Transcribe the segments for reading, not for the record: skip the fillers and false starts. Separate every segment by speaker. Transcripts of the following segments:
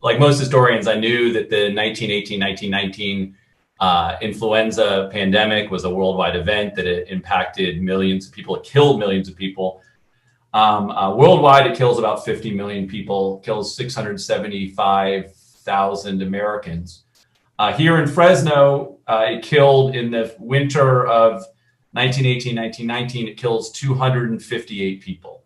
Speaker 1: like most historians, I knew that the 1918-1919 influenza pandemic was a worldwide event, that it impacted millions of people. It killed millions of people. Worldwide, it kills about 50 million people, kills 675,000 Americans. Here in Fresno, it killed in the winter of 1918-1919, it kills 258 people.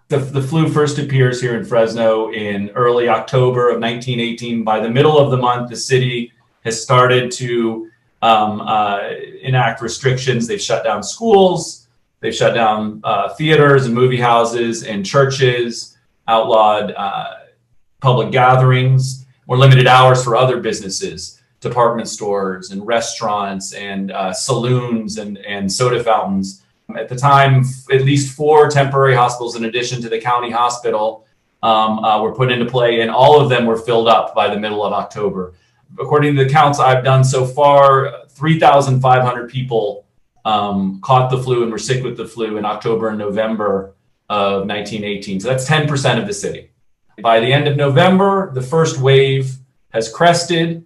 Speaker 1: The flu first appears here in Fresno in early October of 1918. By the middle of the month, the city has started to enact restrictions. They've shut down schools, they've shut down theaters and movie houses and churches, outlawed public gatherings, or limited hours for other businesses, department stores and restaurants and saloons and soda fountains. At the time, at least 4 temporary hospitals, in addition to the county hospital, were put into play, and all of them were filled up by the middle of October. According to the counts I've done so far, 3,500 people caught the flu and were sick with the flu in October and November of 1918. So that's 10% of the city. By the end of November, the first wave has crested.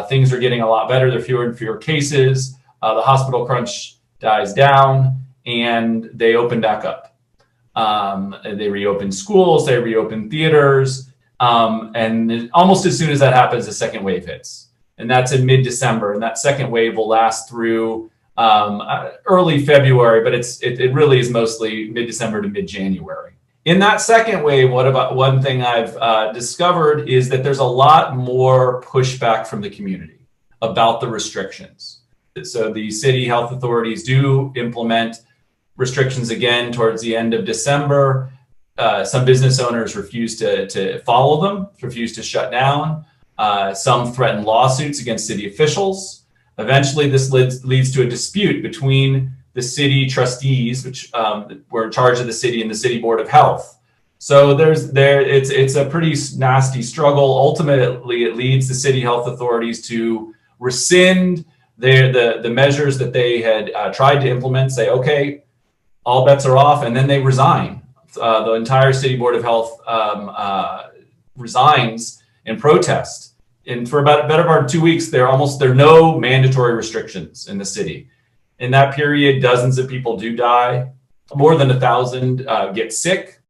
Speaker 1: Things are getting a lot better. There are fewer and fewer cases. The hospital crunch dies down, and they open back up. They reopen schools, they reopen theaters, and almost as soon as that happens, the second wave hits. And that's in mid-December, and that second wave will last through early February, but it really is mostly mid-December to mid-January. In that second wave, one thing I've discovered is that there's a lot more pushback from the community about the restrictions. So the city health authorities do implement restrictions again towards the end of December. Some business owners refuse to follow them, refuse to shut down. Some threaten lawsuits against city officials. Eventually, this leads to a dispute between the city trustees, which were in charge of the city, and the city board of health. So it's a pretty nasty struggle. Ultimately, it leads the city health authorities to rescind the measures that they had tried to implement, say, okay, all bets are off, and then they resign. The entire city board of health resigns in protest. And for about a better part of 2 weeks, there are no mandatory restrictions in the city. In that period, dozens of people do die. More than 1,000 get sick.